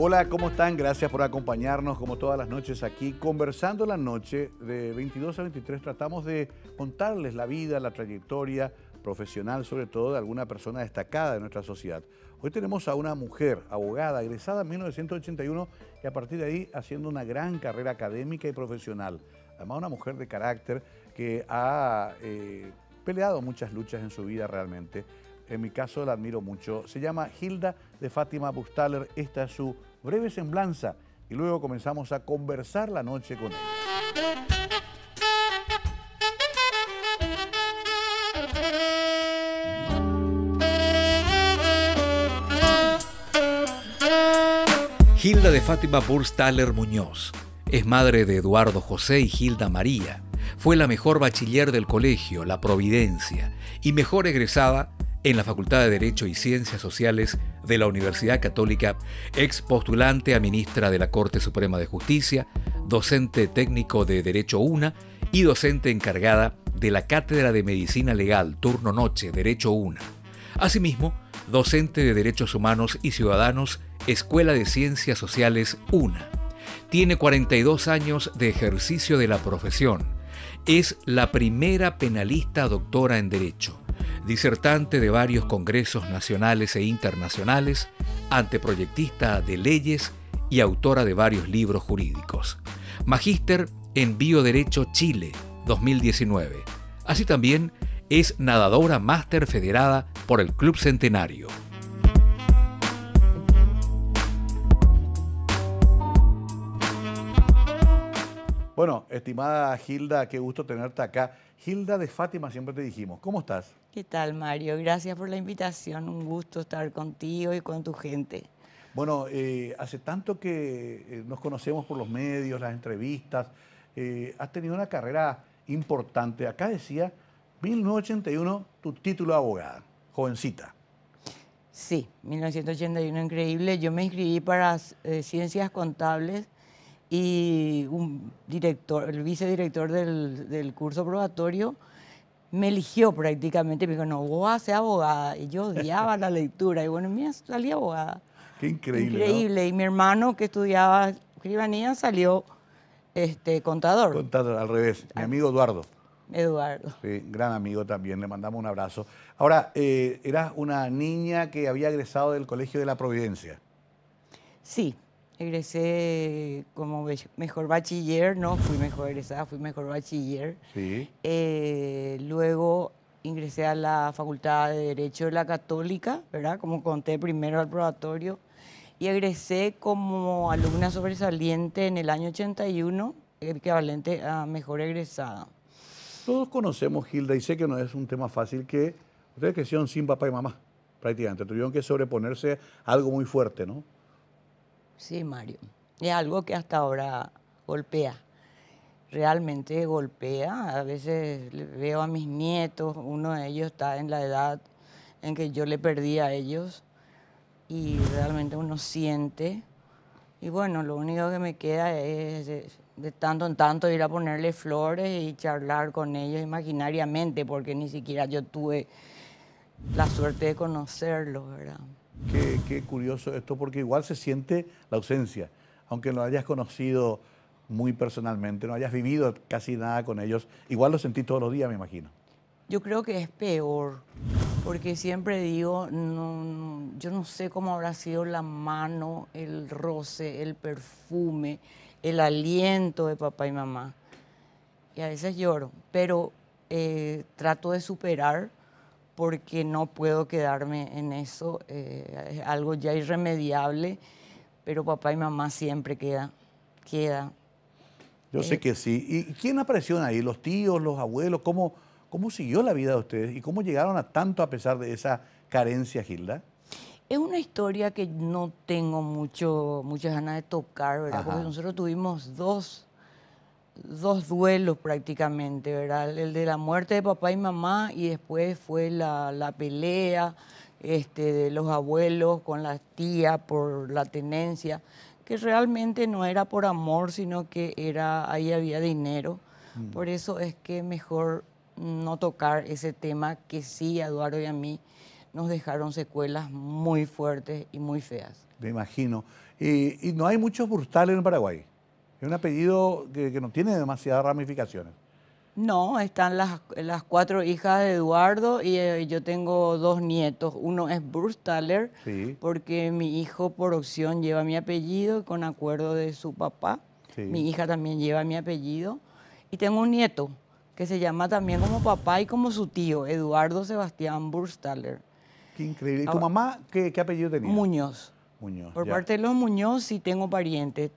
Hola, ¿cómo están? Gracias por acompañarnos como todas las noches aquí. Conversando la noche de 22 a 23 tratamos de contarles la vida, la trayectoria profesional, sobre todo de alguna persona destacada de nuestra sociedad. Hoy tenemos a una mujer, abogada, egresada en 1981 y a partir de ahí haciendo una gran carrera académica y profesional. Además, una mujer de carácter que ha peleado muchas luchas en su vida realmente. En mi caso la admiro mucho. Se llama Hilda de Fátima Burstaller. Esta es su breve semblanza y luego comenzamos a conversar la noche con ella. Hilda de Fátima Burstaller Muñoz es madre de Eduardo José y Hilda María. Fue la mejor bachiller del colegio, La Providencia, y mejor egresada en la Facultad de Derecho y Ciencias Sociales de la Universidad Católica, ex postulante a ministra de la Corte Suprema de Justicia, docente técnico de Derecho UNA y docente encargada de la Cátedra de Medicina Legal, turno noche, Derecho UNA. Asimismo, docente de Derechos Humanos y Ciudadanos, Escuela de Ciencias Sociales UNA. Tiene 42 años de ejercicio de la profesión. Es la primera penalista doctora en Derecho, disertante de varios congresos nacionales e internacionales, anteproyectista de leyes y autora de varios libros jurídicos. Magíster en Bioderecho Chile, 2019. Así también es nadadora máster federada por el Club Centenario. Bueno, estimada Hilda, qué gusto tenerte acá. Hilda de Fátima, siempre te dijimos. ¿Cómo estás? ¿Qué tal, Mario? Gracias por la invitación. Un gusto estar contigo y con tu gente. Bueno, hace tanto que nos conocemos por los medios, las entrevistas. Has tenido una carrera importante. Acá decía, 1981, tu título de abogada, jovencita. Sí, 1981, increíble. Yo me inscribí para Ciencias Contables y el vicedirector del curso probatorio me eligió prácticamente. Me dijo, no, vos vas a ser abogada. Y yo odiaba la lectura. Y bueno, mira, salí abogada. Qué increíble, increíble. ¿No? Y mi hermano que estudiaba escribanía salió contador. Contador, al revés. Mi amigo Eduardo. Eduardo. Sí, gran amigo también, le mandamos un abrazo. Ahora, eras una niña que había egresado del Colegio de la Providencia. Sí, egresé como mejor bachiller, no fui mejor egresada, fui mejor bachiller. Sí. Luego ingresé a la Facultad de Derecho de la Católica, ¿verdad? Como conté primero al probatorio. Y egresé como alumna sobresaliente en el año 81, equivalente a mejor egresada. Todos conocemos, Hilda, y sé que no es un tema fácil, que ustedes crecieron sin papá y mamá, prácticamente. Tuvieron que sobreponerse a algo muy fuerte, ¿no? Sí, Mario. Es algo que hasta ahora golpea. Realmente golpea. A veces veo a mis nietos, uno de ellos está en la edad en que yo le perdí a ellos y realmente uno siente. Y bueno, lo único que me queda es de tanto en tanto ir a ponerle flores y charlar con ellos imaginariamente, porque ni siquiera yo tuve la suerte de conocerlos, ¿verdad? Qué curioso esto, porque igual se siente la ausencia, aunque no hayas conocido muy personalmente, no hayas vivido casi nada con ellos, igual lo sentí todos los días, me imagino. Yo creo que es peor, porque siempre digo, yo no sé cómo habrá sido la mano, el roce, el perfume, el aliento de papá y mamá. Y a veces lloro, pero trato de superar porque no puedo quedarme en eso. Es algo ya irremediable, pero papá y mamá siempre queda. Yo sé que sí. ¿Y quién apareció ahí? ¿Los tíos, los abuelos? ¿Cómo siguió la vida de ustedes? ¿Y cómo llegaron a tanto a pesar de esa carencia, Hilda? Es una historia que no tengo muchas ganas de tocar, ¿verdad? Ajá. Porque nosotros tuvimos dos duelos prácticamente, ¿verdad? El de la muerte de papá y mamá y después fue la pelea de los abuelos con las tías por la tenencia, que realmente no era por amor, sino que ahí había dinero. Por eso es que mejor no tocar ese tema que sí a Eduardo y a mí nos dejaron secuelas muy fuertes y muy feas. Me imagino. Y no hay muchos Burstaller en Paraguay. Es un apellido que no tiene demasiadas ramificaciones. No, están las 4 hijas de Eduardo y yo tengo 2 nietos. Uno es Burstaller, Sí, porque mi hijo por opción lleva mi apellido y con acuerdo de su papá. sí. Mi hija también lleva mi apellido. Y tengo un nieto que se llama también como papá y como su tío, Eduardo Sebastián Burstaller. Qué increíble. ¿Y tu mamá qué apellido tenía? Muñoz. Muñoz, Por ya. parte de los Muñoz sí tengo parientes,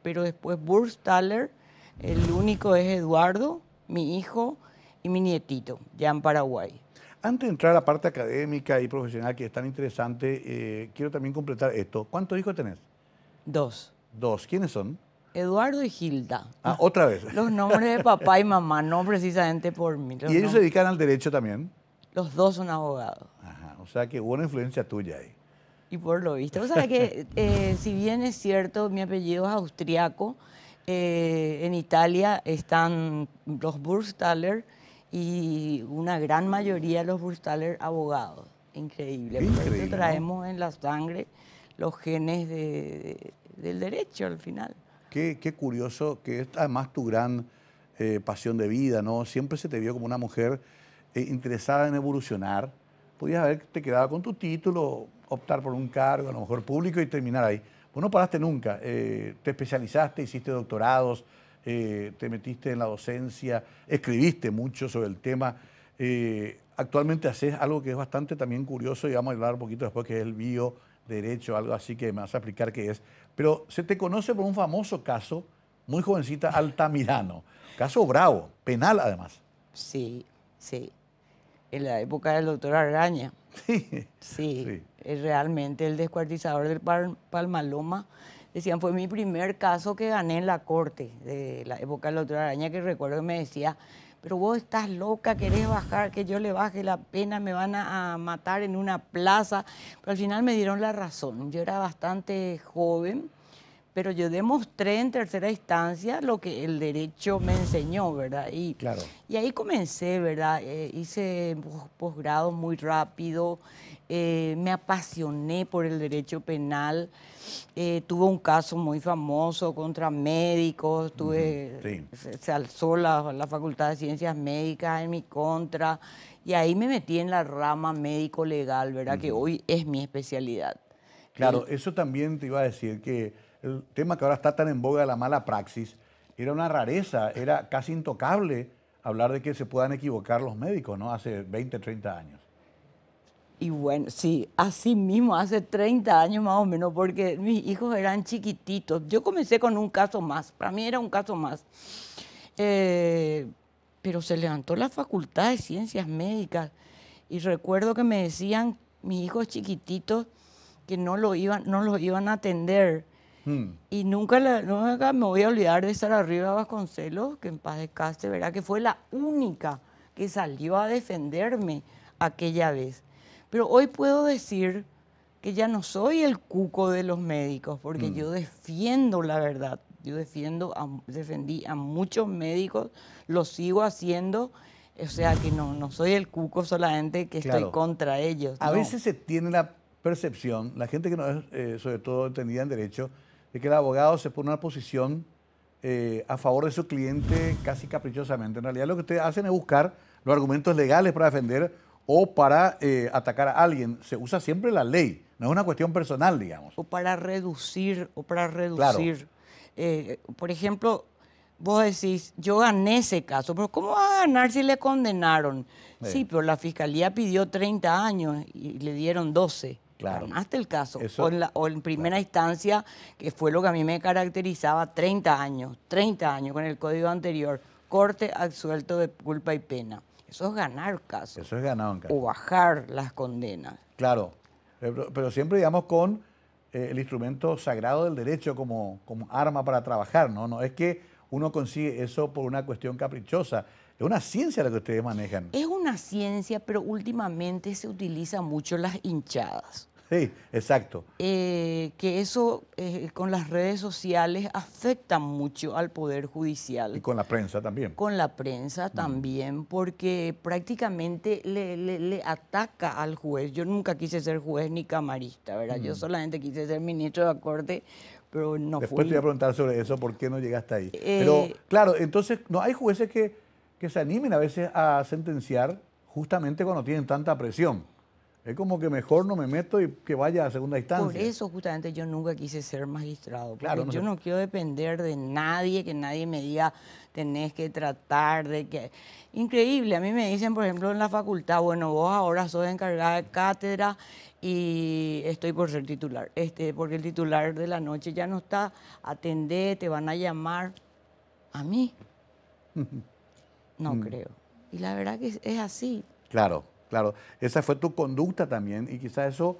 pero después Burstaller, el único es Eduardo, mi hijo y mi nietito, ya en Paraguay. Antes de entrar a la parte académica y profesional, que es tan interesante, quiero también completar esto. ¿Cuántos hijos tenés? 2, 2. ¿Quiénes son? Eduardo y Gilda. Ah, otra vez. Los nombres de papá y mamá, no precisamente por mí. ¿Y ellos se dedican al derecho también? Los 2 son abogados. Ajá, o sea que hubo una influencia tuya ahí. Y por lo visto, o sea que si bien es cierto, mi apellido es austriaco, en Italia están los Burstaller y una gran mayoría de los Burstaller abogados. Increíble. Qué Por eso increíble, ¿no? traemos en la sangre los genes del derecho al final. Qué curioso que es además tu gran pasión de vida, ¿no? Siempre se te vio como una mujer interesada en evolucionar. Podías haberte quedado con tu título, optar por un cargo, a lo mejor público, y terminar ahí. Vos no paraste nunca. Te especializaste, hiciste doctorados, te metiste en la docencia, escribiste mucho sobre el tema. Actualmente haces algo que es bastante también curioso, y vamos a hablar un poquito después, que es el bioderecho, algo así que me vas a explicar qué es. Pero se te conoce por un famoso caso, muy jovencita, Altamirano. Caso bravo, penal además. Sí, sí. En la época del doctor Argaña. Sí. Sí, Sí. es realmente el descuartizador del Palmaloma. Decían, fue mi primer caso que gané en la corte de la época del doctor Araña, que recuerdo que me decía, pero vos estás loca, querés bajar, que yo le baje la pena, me van a matar en una plaza. Pero al final me dieron la razón. Yo era bastante joven, pero yo demostré en tercera instancia lo que el derecho me enseñó, ¿verdad? Claro. Y ahí comencé, ¿verdad? Hice posgrado muy rápido, me apasioné por el derecho penal, tuve un caso muy famoso contra médicos, Sí. se alzó la Facultad de Ciencias Médicas en mi contra, y ahí me metí en la rama médico-legal, ¿verdad? Que hoy es mi especialidad. Claro, eso también te iba a decir, que el tema que ahora está tan en boga de la mala praxis era una rareza, era casi intocable hablar de que se puedan equivocar los médicos, ¿no? Hace 20, 30 años. Y bueno, sí, así mismo, hace 30 años más o menos, porque mis hijos eran chiquititos. Yo comencé con un caso más, para mí era un caso más. Pero se levantó la Facultad de Ciencias Médicas y recuerdo que me decían mis hijos chiquititos que no los iban a atender. Y nunca me voy a olvidar de Sara Rivas Vasconcelos, que en paz descanse, ¿verdad? Que fue la única que salió a defenderme aquella vez. Pero hoy puedo decir que ya no soy el cuco de los médicos, porque yo defiendo la verdad. Yo defendí a muchos médicos, lo sigo haciendo, o sea que no soy el cuco solamente que Claro. estoy contra ellos. A no. veces se tiene la percepción, la gente que no es sobre todo entendida en derecho, de que el abogado se pone en una posición a favor de su cliente casi caprichosamente. En realidad lo que ustedes hacen es buscar los argumentos legales para defender o para atacar a alguien. Se usa siempre la ley, no es una cuestión personal, digamos. O para reducir. Claro. Por ejemplo, vos decís, yo gané ese caso, pero ¿cómo vas a ganar si le condenaron? Sí, pero la fiscalía pidió 30 años y le dieron 12. Claro. Ganaste el caso. Eso- O en primera instancia, que fue lo que a mí me caracterizaba, 30 años con el código anterior. Corte absuelto de culpa y pena. Eso es ganar casos. Eso es ganado en casa. O bajar las condenas. Claro, pero siempre, digamos, con el instrumento sagrado del derecho como arma para trabajar, ¿no? No es que uno consigue eso por una cuestión caprichosa. Es una ciencia la que ustedes manejan. Es una ciencia, pero últimamente se utilizan mucho las hinchadas. Sí, exacto. Que eso con las redes sociales afecta mucho al Poder Judicial. Y con la prensa también. Con la prensa también, porque prácticamente le ataca al juez. Yo nunca quise ser juez ni camarista, ¿verdad? Yo solamente quise ser ministro de la Corte, pero no fui. Después te voy a preguntar sobre eso, ¿por qué no llegaste ahí? Pero claro, entonces no hay jueces que se animen a veces a sentenciar justamente cuando tienen tanta presión. Es como que mejor no me meto y que vaya a segunda instancia. Por eso justamente yo nunca quise ser magistrado, porque Claro, yo no quiero depender de nadie, que nadie me diga tenés que tratar de que... Increíble, a mí me dicen, por ejemplo, en la facultad, bueno, vos ahora sos encargada de cátedra y estoy por ser titular, porque el titular de la noche ya no está, atendé, te van a llamar. ¿A mí? No creo. Y la verdad que es así. Claro, claro. Esa fue tu conducta también y quizás eso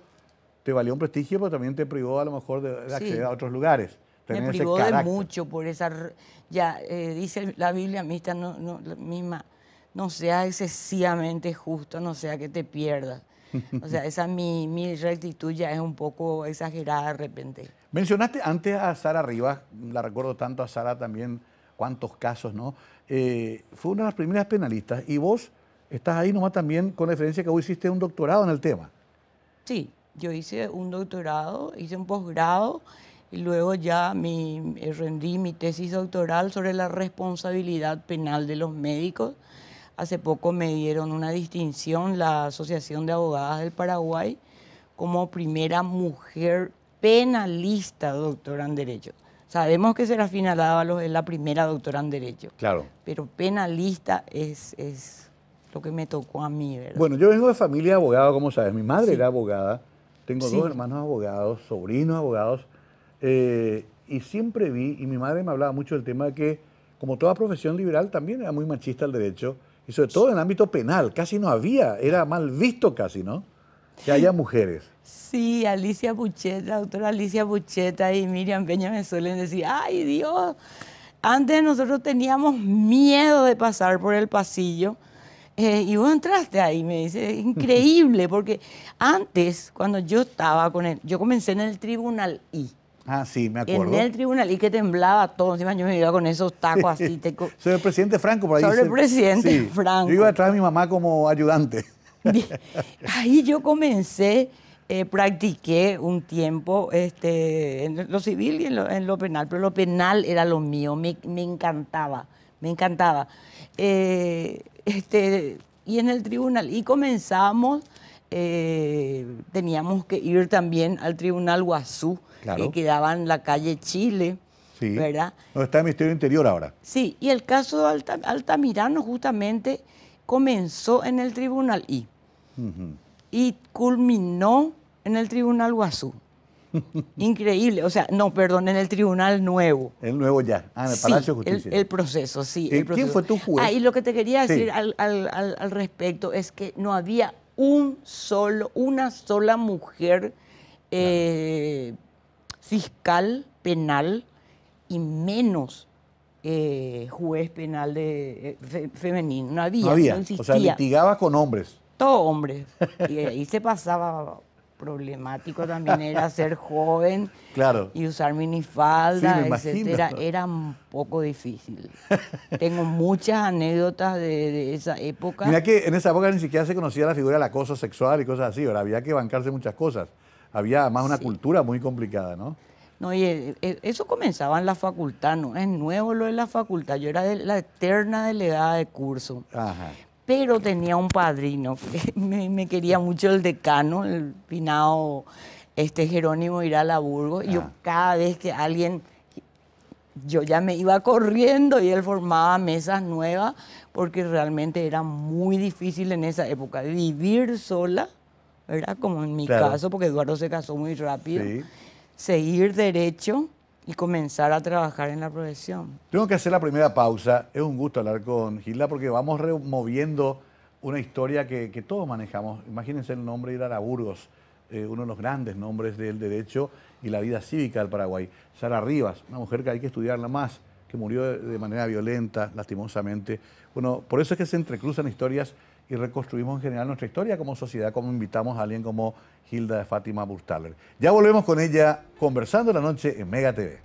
te valió un prestigio, pero también te privó a lo mejor de acceder a otros lugares. Me privó de mucho por esa... Ya dice la Biblia misma, no sea excesivamente justo, no sea que te pierdas. O sea, esa mi rectitud ya es un poco exagerada de repente. Mencionaste antes a Sara Rivas, la recuerdo tanto a Sara también, cuántos casos, ¿no? Fue una de las primeras penalistas y vos estás ahí nomás también con la diferencia que vos hiciste un doctorado en el tema. Sí, yo hice un doctorado, hice un posgrado y luego ya rendí mi tesis doctoral sobre la responsabilidad penal de los médicos. Hace poco me dieron una distinción la Asociación de Abogadas del Paraguay como primera mujer penalista doctora en Derecho. Sabemos que Serafina Dávalos es la primera doctora en Derecho. Claro. Pero penalista es lo que me tocó a mí, ¿verdad? Bueno, yo vengo de familia de abogados, como sabes. Mi madre era abogada, tengo dos hermanos abogados, sobrinos abogados, y siempre vi, y mi madre me hablaba mucho del tema de que, como toda profesión liberal, también era muy machista el derecho, y sobre todo en el ámbito penal, casi no había, era mal visto casi, ¿no? Que haya mujeres. Sí, Alicia Pucheta, la doctora Alicia Pucheta y Miriam Peña me suelen decir, ¡ay Dios! Antes nosotros teníamos miedo de pasar por el pasillo y vos entraste ahí, me dice, increíble, porque antes, cuando yo estaba yo comencé en el Tribunal I. Ah, sí, me acuerdo. En el Tribunal I que temblaba todo, encima yo me iba con esos tacos así. Soy el presidente Franco, por ahí. Soy el presidente Franco. Yo iba detrás de mi mamá como ayudante. Ahí yo comencé, practiqué un tiempo en lo civil y en lo penal, pero lo penal era lo mío, me encantaba, me encantaba. Y en el tribunal, y comenzamos, teníamos que ir también al Tribunal Guazú, que quedaba en la calle Chile. Sí, ¿verdad? Donde está el Ministerio Interior ahora. Sí, y el caso de Altamirano justamente comenzó en el Tribunal I y culminó en el Tribunal Guazú. Increíble, o sea, no, perdón, en el Tribunal Nuevo. El nuevo ya, en el Palacio de Justicia. El proceso, sí. ¿Quién fue tu juez? Y lo que te quería decir al respecto es que no había una sola mujer fiscal penal y menos juez penal femenino. No había, no existía. O sea, litigaba con hombres. Todo hombres. Y ahí se pasaba problemático también, era ser joven y usar minifalda, etcétera. Era un poco difícil. Tengo muchas anécdotas de esa época. Mira que en esa época ni siquiera se conocía la figura del acoso sexual y cosas así, ¿verdad? Había que bancarse muchas cosas. Había además una cultura muy complicada, ¿no? No, y eso comenzaba en la facultad, no es nuevo lo de la facultad. Yo era la eterna delegada de curso. Ajá. Pero tenía un padrino que me quería mucho, el decano, el finado Jerónimo Irala Burgos. Yo cada vez que alguien, yo ya me iba corriendo y él formaba mesas nuevas porque realmente era muy difícil en esa época vivir sola, ¿verdad? Como en mi caso, porque Eduardo se casó muy rápido. Sí. Seguir derecho y comenzar a trabajar en la profesión. Tengo que hacer la primera pausa. Es un gusto hablar con Gilda porque vamos removiendo una historia que todos manejamos. Imagínense el nombre de Irala Burgos, uno de los grandes nombres del derecho y la vida cívica del Paraguay. Sara Rivas, una mujer que hay que estudiarla más, que murió de manera violenta, lastimosamente. Bueno, por eso es que se entrecruzan historias y reconstruimos en general nuestra historia como sociedad, como invitamos a alguien como Hilda de Fátima Burstaller. Ya volvemos con ella conversando la noche en Mega TV.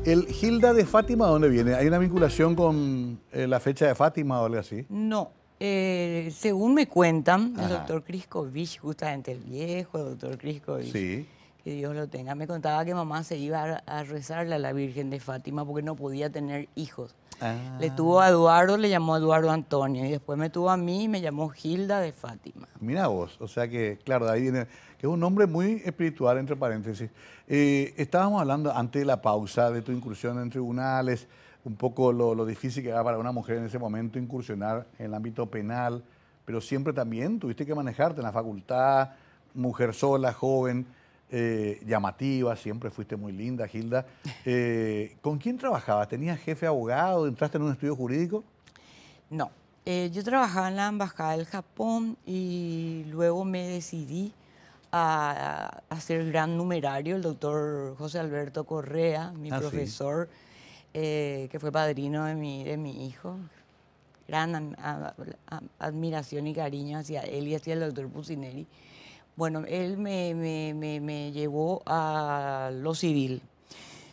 ¿El Hilda de Fátima dónde viene? ¿Hay una vinculación con la fecha de Fátima o algo así? No, según me cuentan, el Ajá. doctor Kriskovich, justamente el viejo doctor Kriskovich, Sí. que Dios lo tenga, me contaba que mamá se iba a rezarle a la Virgen de Fátima porque no podía tener hijos. Ah. Le tuvo a Eduardo, le llamó Eduardo Antonio, y después me tuvo a mí y me llamó Hilda de Fátima. Mira vos, o sea que, claro, de ahí viene, que es un nombre muy espiritual, entre paréntesis. Estábamos hablando antes de la pausa de tu incursión en tribunales, un poco lo difícil que era para una mujer en ese momento incursionar en el ámbito penal, pero siempre también tuviste que manejarte en la facultad, mujer sola, joven, llamativa, siempre fuiste muy linda, Hilda. ¿Con quién trabajabas? ¿Tenías jefe abogado? ¿Entraste en un estudio jurídico? No, yo trabajaba en la Embajada del Japón y luego me decidí a hacer gran numerario. El doctor José Alberto Correa, mi Ah, sí. profesor, que fue padrino de mi hijo. Gran admiración y cariño hacia él y hacia el doctor Pucineri. Bueno, él me llevó a lo civil.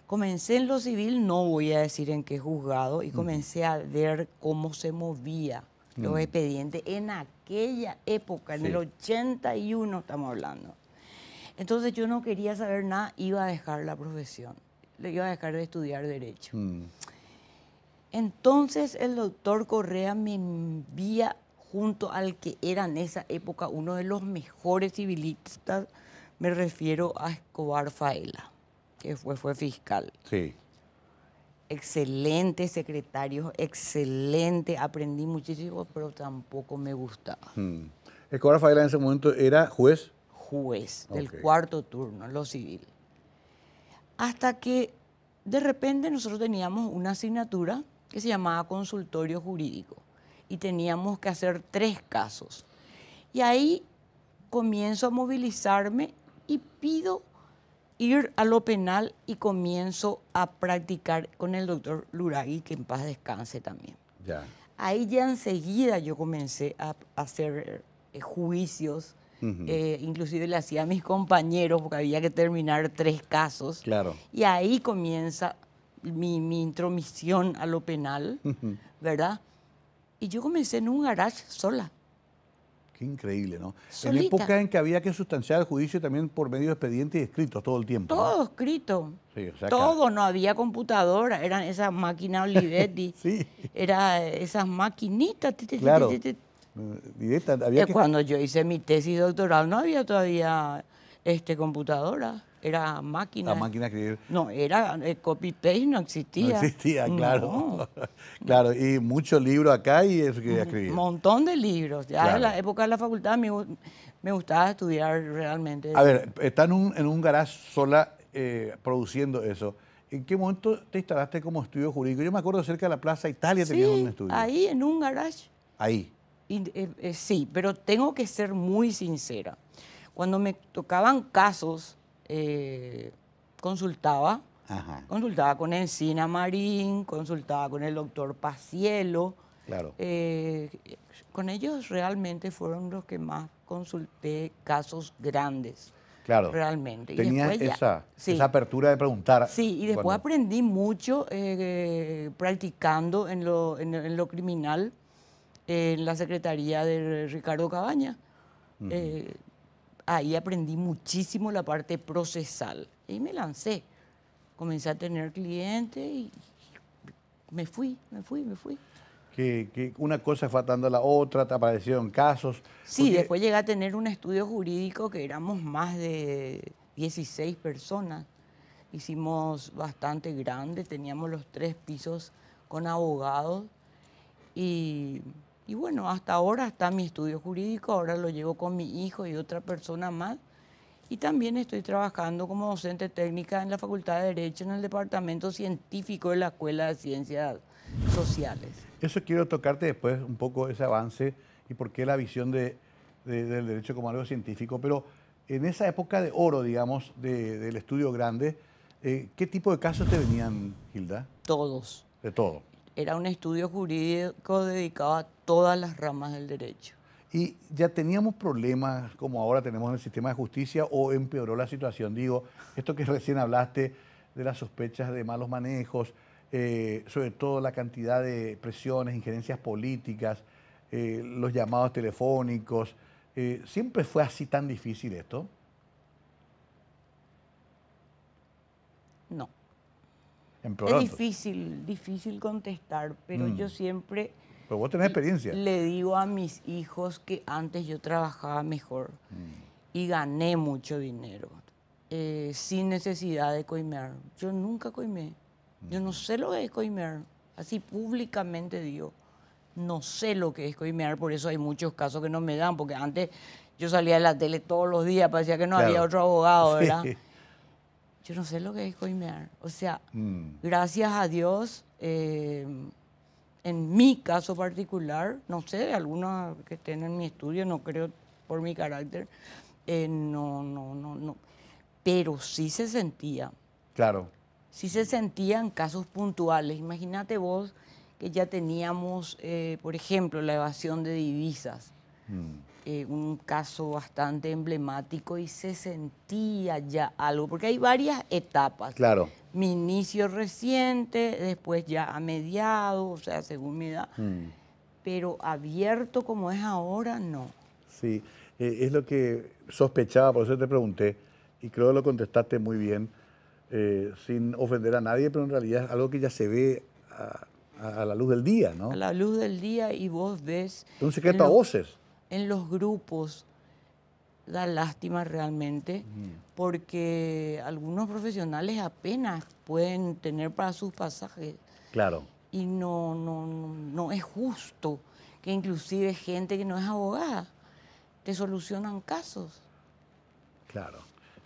Comencé en lo civil, no voy a decir en qué juzgado, y comencé a ver cómo se movía los expedientes en aquella época, en Sí. el 81 estamos hablando. Entonces yo no quería saber nada, iba a dejar la profesión, le iba a dejar de estudiar Derecho. Entonces el doctor Correa me envía junto al que era en esa época uno de los mejores civilistas, me refiero a Escobar Faela, que fue fiscal. Sí. Excelente secretario, excelente, aprendí muchísimo, pero tampoco me gustaba. Escobar Faela en ese momento era juez. Juez del Ok. cuarto turno, lo civil. Hasta que de repente nosotros teníamos una asignatura que se llamaba consultorio jurídico y teníamos que hacer 3 casos. Y ahí comienzo a movilizarme y pido ir a lo penal y comienzo a practicar con el doctor Luragui, que en paz descanse también. Ya. Ahí ya enseguida yo comencé a hacer juicios, inclusive le hacía a mis compañeros porque había que terminar 3 casos. Claro. Y ahí comienza mi intromisión a lo penal, ¿verdad? Y yo comencé en un garage sola. Qué increíble, ¿no? Solita. En época en que había que sustanciar el juicio también por medio de expedientes y escritos todo el tiempo. ¿no? Todo escrito. Sí, o sea, Todo, no había computadora, eran esas máquinas Olivetti. Sí. Era esas maquinitas. Claro. Directa, había que... Cuando yo hice mi tesis doctoral no había todavía computadora, era máquina. La máquina de escribir. No, era copy-paste, no existía. No existía, claro. No. Claro, y muchos libros acá y eso quería escribir. Un montón de libros. Ya Claro. en la época de la facultad me gustaba estudiar realmente. A ver, está en un garage sola produciendo eso. ¿En qué momento te instalaste como estudio jurídico? Yo me acuerdo cerca de la Plaza Italia tenías un estudio. ahí en un garage. Ahí. Sí, pero tengo que ser muy sincera. Cuando me tocaban casos, consultaba Ajá. Consultaba con Encina Marín, consultaba con el doctor Pacielo. Claro. Con ellos realmente fueron los que más consulté casos grandes. Claro. Realmente. Tenías después ya- esa apertura de preguntar. Sí, y después cuando- aprendí mucho practicando en lo criminal en la Secretaría de Ricardo Cabaña. Ahí aprendí muchísimo la parte procesal y me lancé. Comencé a tener clientes y me fui. Que una cosa fue atando a la otra, te aparecieron casos. Sí, Porque- después llegué a tener un estudio jurídico que éramos más de 16 personas. Hicimos bastante grande, teníamos los 3 pisos con abogados. Y bueno, hasta ahora está mi estudio jurídico, ahora lo llevo con mi hijo y otra persona más. Y también estoy trabajando como docente técnica en la Facultad de Derecho en el Departamento Científico de la Escuela de Ciencias Sociales. Eso quiero tocarte después un poco ese avance y por qué la visión del derecho como algo científico, pero en esa época de oro, digamos, del estudio grande, ¿qué tipo de casos te venían, Hilda? Todos. De todo. Era un estudio jurídico dedicado a todas las ramas del derecho. ¿Y ya teníamos problemas como ahora tenemos en el sistema de justicia o empeoró la situación? Digo, esto que recién hablaste de las sospechas de malos manejos, sobre todo la cantidad de presiones, injerencias políticas, los llamados telefónicos, ¿siempre fue así tan difícil esto? No. ¿Empeoró? Es difícil contestar, pero yo siempre Pero vos tenés experiencia. le digo a mis hijos que antes yo trabajaba mejor y gané mucho dinero sin necesidad de coimear. Yo nunca coimé. Yo no sé lo que es coimear. Así públicamente digo, no sé lo que es coimear, por eso hay muchos casos que no me dan, porque antes yo salía de la tele todos los días, parecía que no Claro. había otro abogado, ¿verdad? Sí. Yo no sé lo que es coimear. O sea, gracias a Dios, en mi caso particular, no sé, de algunos que estén en mi estudio, no creo por mi carácter, no. Pero sí se sentía. Claro. Sí se sentía en casos puntuales. Imagínate vos que ya teníamos, por ejemplo, la evasión de divisas. Un caso bastante emblemático y se sentía ya algo, porque hay varias etapas. Claro. Mi inicio reciente, después ya a mediados, o sea, según mi edad, pero abierto como es ahora, no. Sí, es lo que sospechaba, por eso te pregunté, y creo que lo contestaste muy bien, sin ofender a nadie, pero en realidad es algo que ya se ve a la luz del día, ¿no? A la luz del día y vos ves... Es un secreto a voces. En los grupos da lástima realmente porque algunos profesionales apenas pueden tener para sus pasajes. Claro. Y no es justo que inclusive gente que no es abogada te solucionan casos. Claro.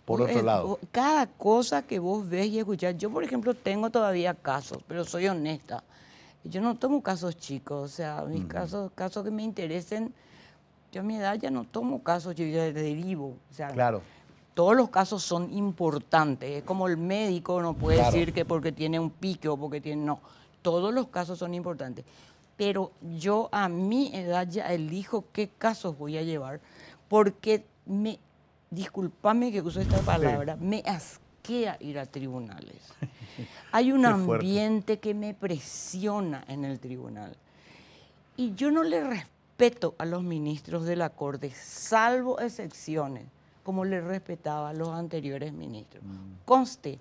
Por otro lado. Cada cosa que vos ves y escuchás, yo por ejemplo tengo todavía casos, pero soy honesta. Yo no tomo casos chicos, o sea, mis casos que me interesen. Yo a mi edad ya no tomo casos, yo ya derivo. O sea, Claro. todos los casos son importantes. Es como el médico no puede Claro. decir que porque tiene un pique o porque tiene... No, todos los casos son importantes. Pero yo a mi edad ya elijo qué casos voy a llevar porque discúlpame que use esta palabra, me asquea ir a tribunales. Hay un ambiente que me presiona en el tribunal. Y yo no le respeto a los ministros de la Corte, salvo excepciones, como le respetaba a los anteriores ministros. Conste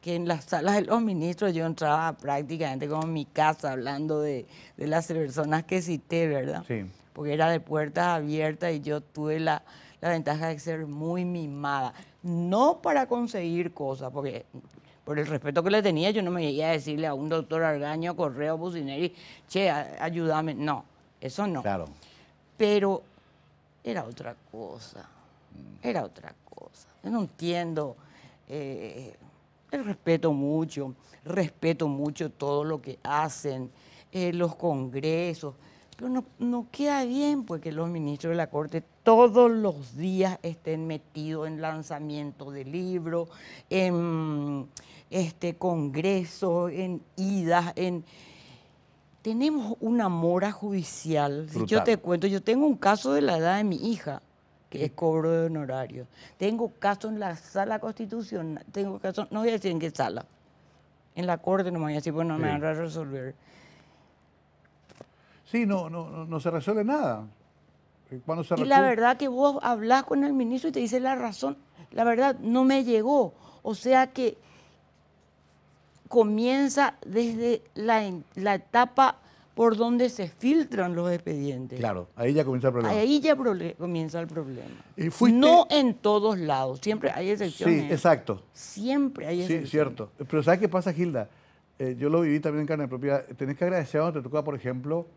que en las salas de los ministros yo entraba prácticamente como en mi casa hablando de las personas que cité, ¿verdad? Sí. Porque era de puertas abiertas y yo tuve la ventaja de ser muy mimada. No para conseguir cosas, porque por el respeto que le tenía yo no me iba a decirle a un doctor Argaño, Correo, Bucineri, che, ayúdame. No, eso no. Claro. Pero era otra cosa, era otra cosa. Yo no entiendo, respeto mucho todo lo que hacen, los congresos, pero no queda bien pues que los ministros de la Corte todos los días estén metidos en lanzamiento de libros, en congresos, en idas, Tenemos una mora judicial. Si yo te cuento, yo tengo un caso de la edad de mi hija, que es cobro de honorario. Tengo caso en la sala constitucional, tengo caso, no voy a decir en qué sala, en la corte no me voy a decir, pues no me van a resolver. Sí, no se resuelve nada. Cuando se y la verdad que vos hablás con el ministro y te dice la razón, la verdad no me llegó. O sea que comienza desde la etapa por donde se filtran los expedientes. Claro, ahí ya comienza el problema. Ahí ya comienza el problema. ¿Fuiste? No en todos lados, siempre hay excepciones. Sí, exacto. Siempre hay excepciones. Sí, cierto. Pero ¿sabes qué pasa, Hilda? Yo lo viví también en carne propia. Tenés que agradecer cuando te toca, por ejemplo,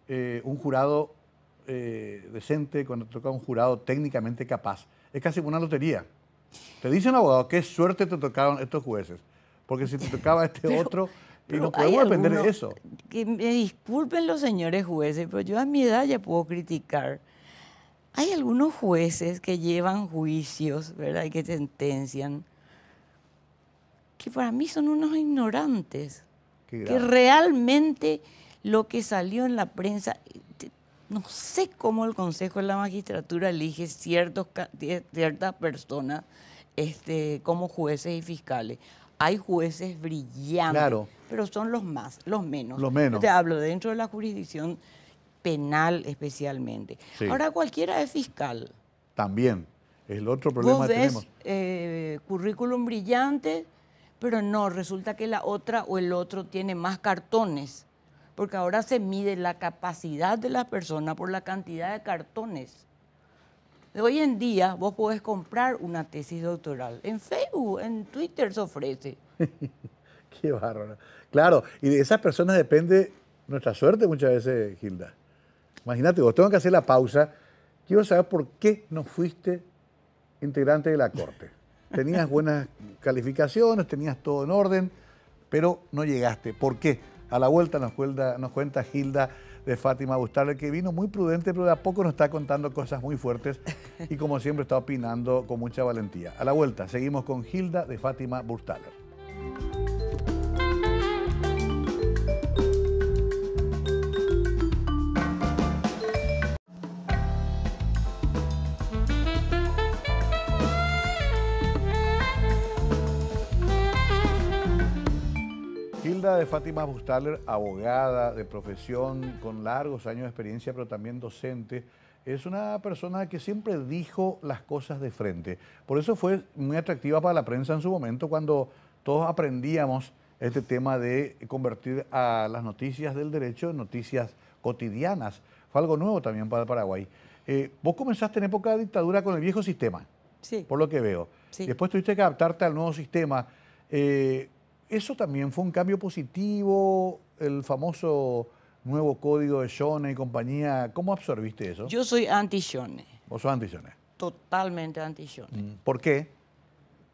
un jurado decente, cuando te toca un jurado técnicamente capaz. Es casi una lotería. Te dice un abogado, qué suerte te tocaron estos jueces, porque si te tocaba otro, y no podemos depender de eso. Que me disculpen los señores jueces, pero yo a mi edad ya puedo criticar. Hay algunos jueces que llevan juicios, ¿verdad? Y que sentencian, que para mí son unos ignorantes. Que realmente lo que salió en la prensa, no sé cómo el Consejo de la Magistratura elige ciertas personas como jueces y fiscales. Hay jueces brillantes, claro, pero son los menos. Los menos. Yo te hablo dentro de la jurisdicción penal especialmente. Sí. Ahora cualquiera es fiscal. También, es el otro problema que tenemos. Currículum brillante, pero no, resulta que la otra o el otro tiene más cartones, porque ahora se mide la capacidad de la persona por la cantidad de cartones. Hoy en día vos podés comprar una tesis doctoral. En Facebook, en Twitter se ofrece. Qué bárbaro. Claro, y de esas personas depende nuestra suerte muchas veces, Hilda. Imagínate, vos tengo que hacer la pausa. Quiero saber por qué no fuiste integrante de la Corte. Tenías buenas calificaciones, tenías todo en orden, pero no llegaste. ¿Por qué? A la vuelta nos cuenta Hilda de Fátima Burstaller, que vino muy prudente, pero de a poco nos está contando cosas muy fuertes y como siempre está opinando con mucha valentía. A la vuelta seguimos con Hilda de Fátima Burstaller. Hilda de Fátima Burstaller, abogada de profesión con largos años de experiencia, pero también docente, es una persona que siempre dijo las cosas de frente. Por eso fue muy atractiva para la prensa en su momento, cuando todos aprendíamos este tema de convertir a las noticias del derecho en noticias cotidianas. Fue algo nuevo también para el Paraguay. Vos comenzaste en época de dictadura con el viejo sistema, sí, por lo que veo. Sí. Después tuviste que adaptarte al nuevo sistema. ¿Eso también fue un cambio positivo, el famoso nuevo código de Shone y compañía? ¿Cómo absorbiste eso? Yo soy anti-Shone. ¿Vos sos anti-Shone? Totalmente anti-Shone. ¿Por qué?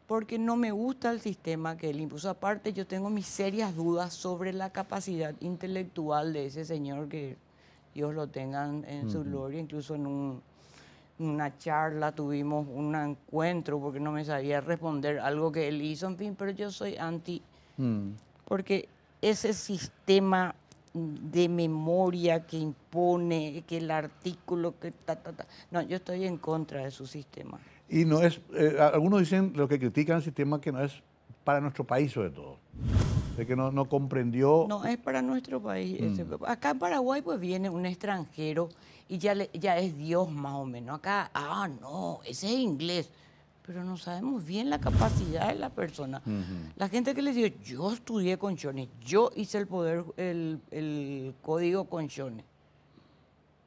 Porque no me gusta el sistema que él impuso. Aparte, yo tengo mis serias dudas sobre la capacidad intelectual de ese señor, que Dios lo tenga en su gloria. Incluso en una charla tuvimos un encuentro porque no me sabía responder algo que él hizo, en fin, pero yo soy anti, porque ese sistema de memoria que impone, que el artículo, que no, yo estoy en contra de su sistema. Y no es, algunos dicen, lo que critican el sistema, que no es para nuestro país sobre todo, de que no comprendió. No es para nuestro país. Acá en Paraguay pues viene un extranjero y ya es Dios más o menos. Acá, no, ese es inglés. Pero no sabemos bien la capacidad de la persona. La gente que les digo, yo estudié con Shone, yo hice el código con Shone.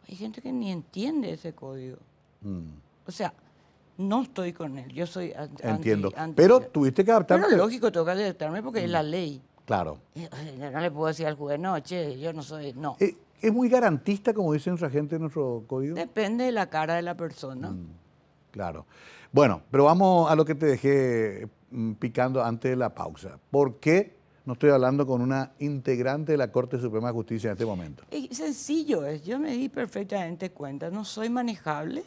Hay gente que ni entiende ese código. O sea, no estoy con él, yo soy Entiendo. anti. Pero tuviste que adaptarte. Pero lógico, tengo que adaptarme porque es la ley. Claro. No le puedo decir al juez, no, che, yo no soy, no. ¿Es muy garantista, como dice nuestra gente, nuestro código? Depende de la cara de la persona. Claro. Bueno, pero vamos a lo que te dejé picando antes de la pausa. ¿Por qué no estoy hablando con una integrante de la Corte Suprema de Justicia en este momento? Sencillo es, yo me di perfectamente cuenta, no soy manejable.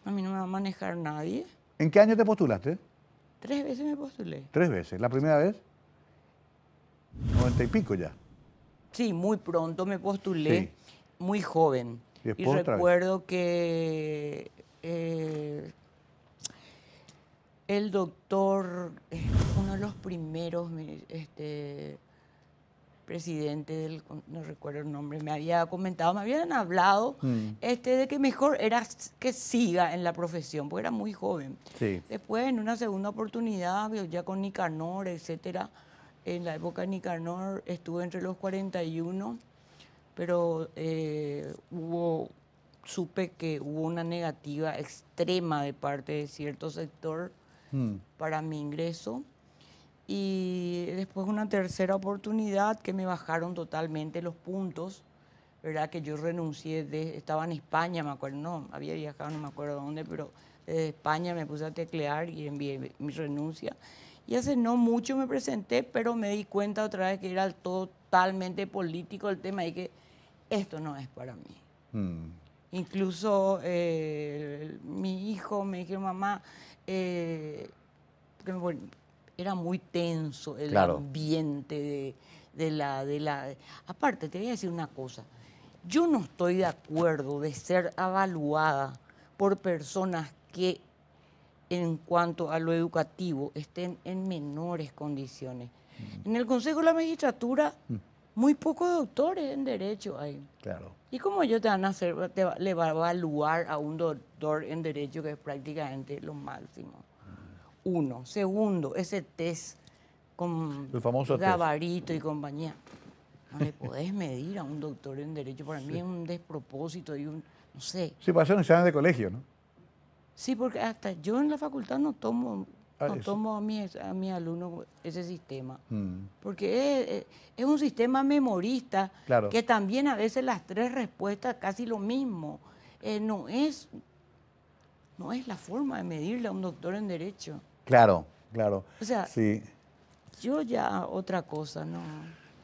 A mí no me va a manejar nadie. ¿En qué año te postulaste? 3 veces me postulé. 3 veces. ¿La primera vez? 90 y pico ya. Sí, muy pronto me postulé, muy joven. Y recuerdo que el doctor, uno de los primeros presidentes no recuerdo el nombre, me había comentado, me habían hablado de que mejor era que siga en la profesión, porque era muy joven. Sí. Después, en una segunda oportunidad, ya con Nicanor, etcétera, en la época de Nicanor estuve entre los 41, pero supe que hubo una negativa extrema de parte de cierto sector para mi ingreso. Y después una tercera oportunidad que me bajaron totalmente los puntos, ¿verdad? Que yo renuncié, estaba en España, me acuerdo, no, había viajado, no me acuerdo dónde, pero de España, me puse a teclear y envié mi renuncia. Y hace no mucho me presenté, pero me di cuenta otra vez que era totalmente político el tema y que esto no es para mí. Incluso mi hijo me dijo, mamá, era muy tenso el ambiente Aparte, te voy a decir una cosa. Yo no estoy de acuerdo de ser avaluada por personas que, en cuanto a lo educativo, estén en menores condiciones. En el Consejo de la Magistratura, muy pocos doctores en Derecho hay. Claro. ¿Y cómo ellos te van a hacer, le va a evaluar a un doctor en Derecho, que es prácticamente lo máximo? Uno. Segundo, ese test con el famoso gabarito y compañía. No le podés medir a un doctor en Derecho. Para mí es un despropósito y un, no sé. Sí, para hacer un examen de colegio, ¿no? Sí, porque hasta yo en la facultad no tomo a mis alumnos ese sistema. Porque es un sistema memorista que también a veces las 3 respuestas casi lo mismo. No es la forma de medirle a un doctor en Derecho. Claro, claro. O sea, sí. Yo ya otra cosa, no.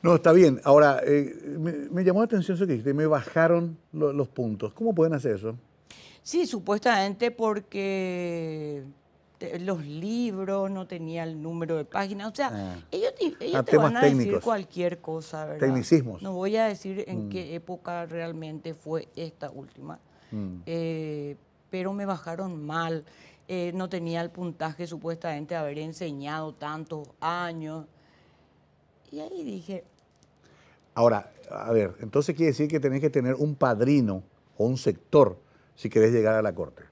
No, está bien. Ahora, me llamó la atención eso que dijiste, me bajaron los puntos. ¿Cómo pueden hacer eso? Sí, supuestamente porque los libros no tenían el número de páginas. O sea, ellos te van a decir cualquier cosa, ¿verdad? Tecnicismos. No voy a decir en qué época realmente fue esta última. Pero me bajaron mal. No tenía el puntaje supuestamente de haber enseñado tantos años. Y ahí dije... Ahora, a ver, entonces quiere decir que tenés que tener un padrino o un sector si querés llegar a la Corte.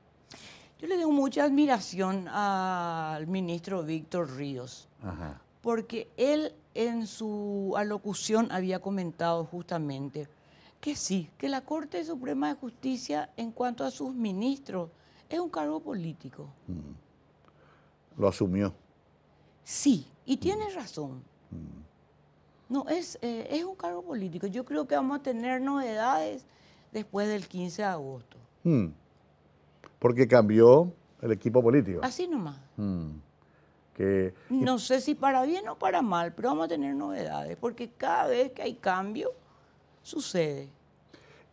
Yo le tengo mucha admiración al ministro Víctor Ríos, porque él en su alocución había comentado justamente que sí, que la Corte Suprema de Justicia en cuanto a sus ministros es un cargo político. Lo asumió. Sí, y tiene razón. No, es un cargo político. Yo creo que vamos a tener novedades después del 15 de agosto. Porque cambió el equipo político. Así nomás. No sé si para bien o para mal, pero vamos a tener novedades, porque cada vez que hay cambio, sucede.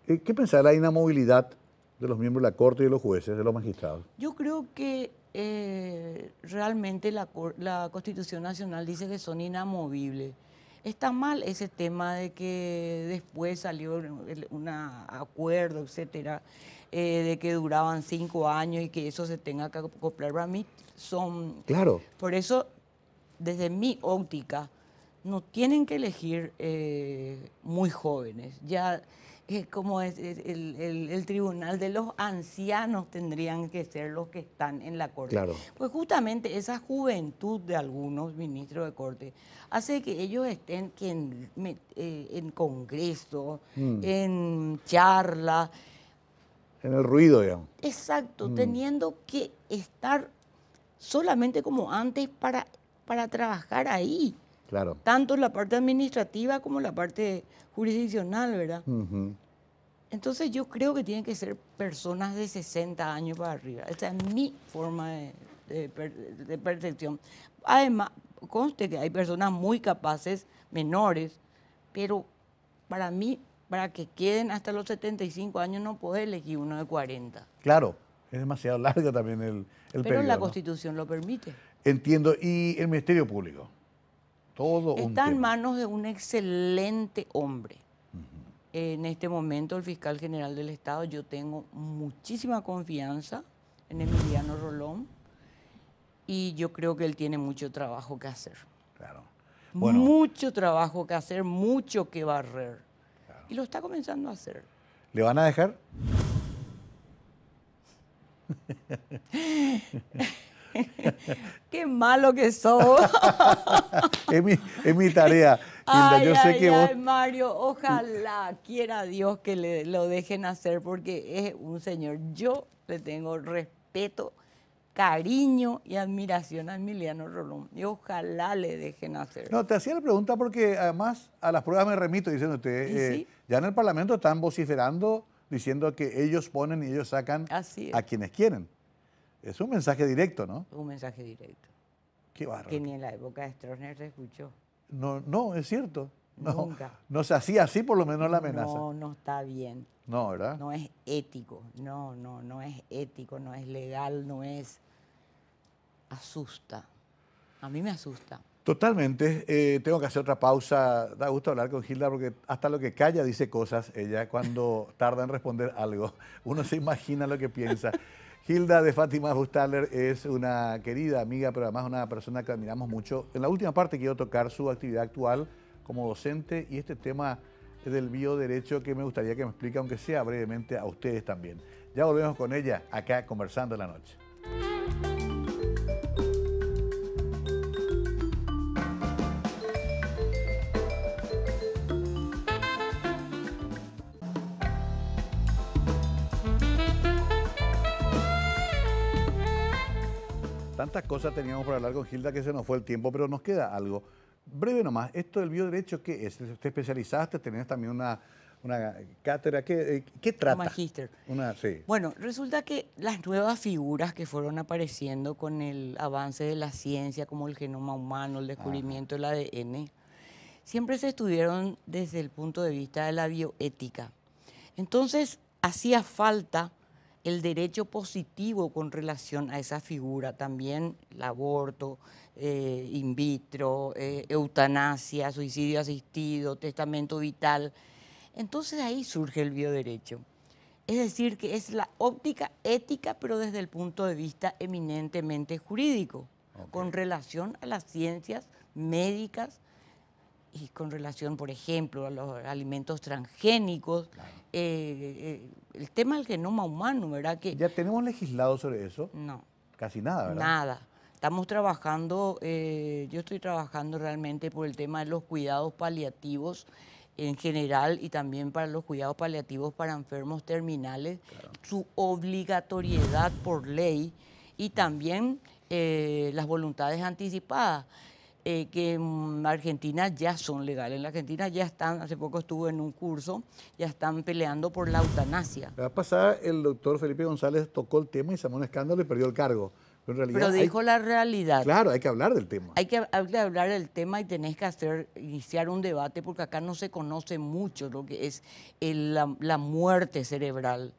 ¿Qué pensás de la inamovilidad de los miembros de la Corte y de los jueces, de los magistrados? Yo creo que realmente la Constitución Nacional dice que son inamovibles. Está mal ese tema de que después salió un acuerdo, etcétera, de que duraban 5 años y que eso se tenga que acoplar. Para mí son... Claro. Por eso, desde mi óptica, no tienen que elegir muy jóvenes. Ya como es el tribunal de los ancianos tendrían que ser los que están en la Corte. Claro. Pues justamente esa juventud de algunos ministros de Corte hace que ellos estén en congreso, en charla. En el ruido, digamos. Exacto, teniendo que estar solamente como antes para trabajar ahí. Claro. Tanto la parte administrativa como la parte jurisdiccional, ¿verdad? Entonces yo creo que tienen que ser personas de 60 años para arriba. Esa es mi forma de percepción. Además, conste que hay personas muy capaces, menores, pero para mí, para que queden hasta los 75 años, no puedes elegir uno de 40. Claro, es demasiado largo también el periodo. Pero la Constitución lo permite. Entiendo. ¿Y el Ministerio Público? Todo está en manos de un excelente hombre. En este momento, el fiscal general del Estado, yo tengo muchísima confianza en Emiliano Rolón y yo creo que él tiene mucho trabajo que hacer. Claro. Bueno, mucho trabajo que hacer, mucho que barrer. Claro. Y lo está comenzando a hacer. ¿Le van a dejar? Qué malo que sos. es mi tarea. Hilda, yo sé que vos... Mario, ojalá quiera Dios que lo dejen hacer porque es un señor. Yo le tengo respeto, cariño y admiración a Emiliano Rolón. Y ojalá le dejen hacer. No, te hacía la pregunta porque además a las pruebas me remito diciendo usted, ¿sí? Ya en el Parlamento están vociferando diciendo que ellos ponen y ellos sacan a quienes quieren. Es un mensaje directo, ¿no? Un mensaje directo. Qué bárbaro. Que ni en la época de Stroessner se escuchó. No, no, es cierto. No, Nunca. no se hacía así, por lo menos la amenaza. No, no está bien. No, ¿verdad? No es ético. No es ético, no es legal, no es... Asusta. A mí me asusta. Totalmente. Tengo que hacer otra pausa. Da gusto hablar con Hilda porque hasta lo que calla dice cosas ella cuando tarda en responder algo. Uno se imagina lo que piensa. Hilda de Fátima Burstaller es una querida amiga, pero además una persona que admiramos mucho. En la última parte quiero tocar su actividad actual como docente y este tema del bioderecho que me gustaría que me explique, aunque sea brevemente, a ustedes también. Ya volvemos con ella acá conversando en la noche. Tantas cosas teníamos para hablar con Hilda que se nos fue el tiempo, pero nos queda algo. Breve nomás, ¿esto del bioderecho qué es? ¿Te especializaste? ¿Tenés también una cátedra? ¿Qué trata? Un magíster. Sí. Bueno, resulta que las nuevas figuras que fueron apareciendo con el avance de la ciencia, como el genoma humano, el descubrimiento del ADN, siempre se estudiaron desde el punto de vista de la bioética. Entonces, hacía falta el derecho positivo con relación a esa figura, también el aborto, in vitro, eutanasia, suicidio asistido, testamento vital. Entonces ahí surge el bioderecho. Es decir, que es la óptica ética, pero desde el punto de vista eminentemente jurídico, con relación a las ciencias médicas y con relación, por ejemplo, a los alimentos transgénicos, claro. El tema del genoma humano, ¿verdad? Que ¿Ya tenemos legislado sobre eso? no. Casi nada, ¿verdad? Nada. Estamos trabajando, yo estoy trabajando realmente por el tema de los cuidados paliativos en general y también para los cuidados paliativos para enfermos terminales, claro. Su obligatoriedad por ley y también las voluntades anticipadas. Que en Argentina ya son legales. En la Argentina ya están, hace poco estuve en un curso, ya están peleando por la eutanasia. La vez pasada el doctor Felipe González tocó el tema y se armó un escándalo y perdió el cargo. Pero dijo la realidad. Claro, hay que hablar del tema. Hay que hablar del tema y tenés que iniciar un debate porque acá no se conoce mucho lo que es la muerte cerebral.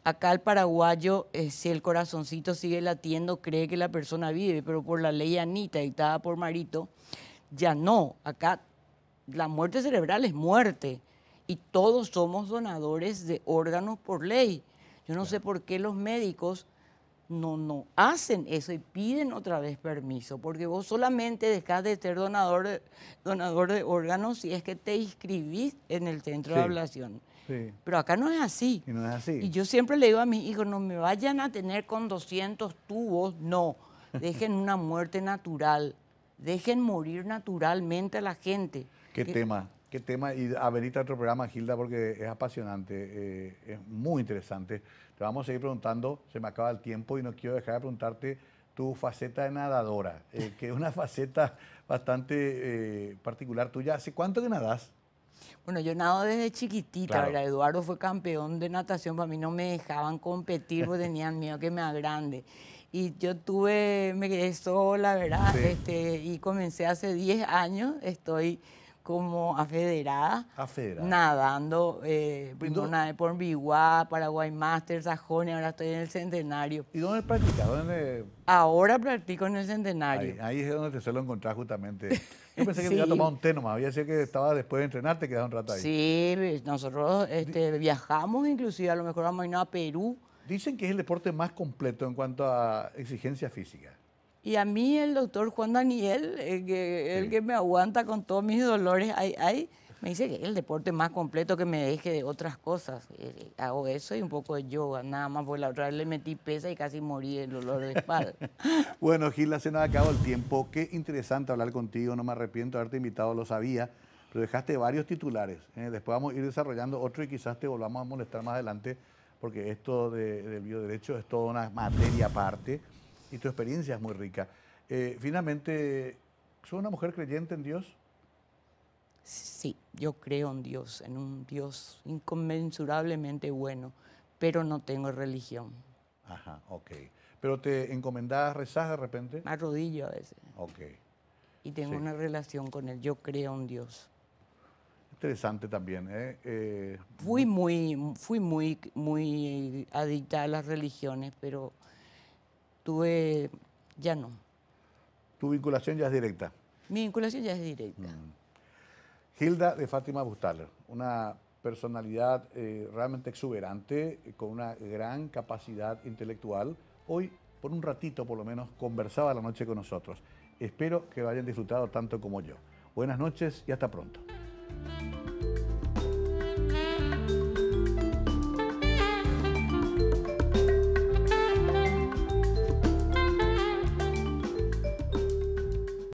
Acá el paraguayo, si el corazoncito sigue latiendo, cree que la persona vive, pero por la ley Anita dictada por Marito, ya no. Acá la muerte cerebral es muerte y todos somos donadores de órganos por ley. Yo no sé por qué los médicos no hacen eso y piden otra vez permiso, porque vos solamente dejás de ser donador de órganos si es que te inscribís en el centro de ablación. Sí. Pero acá no es así. Y no es así. Y yo siempre le digo a mis hijos, no me vayan a tener con 200 tubos, no. Dejen una muerte natural, dejen morir naturalmente a la gente. ¿Qué tema? ¿Qué tema? Y amerita otro programa, Hilda, porque es apasionante, es muy interesante. Te vamos a seguir preguntando, se me acaba el tiempo y no quiero dejar de preguntarte tu faceta de nadadora, que es una faceta bastante particular tuya. ¿Hace cuánto que nadás? Bueno, yo nado desde chiquitita, claro. ¿Verdad? Eduardo fue campeón de natación, para mí no me dejaban competir porque tenían miedo que me agrande. Y yo me quedé sola, ¿verdad? Sí. Y comencé hace 10 años, estoy como afederada, nadando, primero nadé por Biguá, Paraguay Master, Sajonia, ahora estoy en el Centenario. ¿Y dónde practicas? Ahora practico en el Centenario. Ahí es donde te suelo encontrar justamente. Yo pensé que te iba a tomar un té nomás, había sido que estaba después de entrenar, te quedaba un rato ahí. Sí, nosotros viajamos inclusive, a lo mejor vamos a ir a Perú. Dicen que es el deporte más completo en cuanto a exigencia física. Y a mí el doctor Juan Daniel, el que me aguanta con todos mis dolores, me dice que es el deporte más completo, que me deje de otras cosas. Hago eso y un poco de yoga, nada más, porque la otra vez le metí pesa y casi morí del dolor de espalda. Bueno, Hilda, se nos acabó el tiempo. Qué interesante hablar contigo, no me arrepiento de haberte invitado, lo sabía, pero dejaste varios titulares. Después vamos a ir desarrollando otro y quizás te volvamos a molestar más adelante, porque esto del bioderecho es toda una materia aparte. Y tu experiencia es muy rica. Finalmente, ¿sos una mujer creyente en Dios? Sí, yo creo en Dios, en un Dios inconmensurablemente bueno, pero no tengo religión. Ajá, ok. ¿Pero te encomendás, rezás de repente? Me arrodillo a veces. Ok. Y tengo Sí. una relación con Él. Yo creo en Dios. Interesante también, ¿eh? Fui muy adicta a las religiones, pero ya no. Tu vinculación ya es directa. Mi vinculación ya es directa. Hilda de Fátima Burgstaller, una personalidad realmente exuberante, con una gran capacidad intelectual. Hoy, por un ratito por lo menos, conversaba la noche con nosotros. Espero que lo hayan disfrutado tanto como yo. Buenas noches y hasta pronto.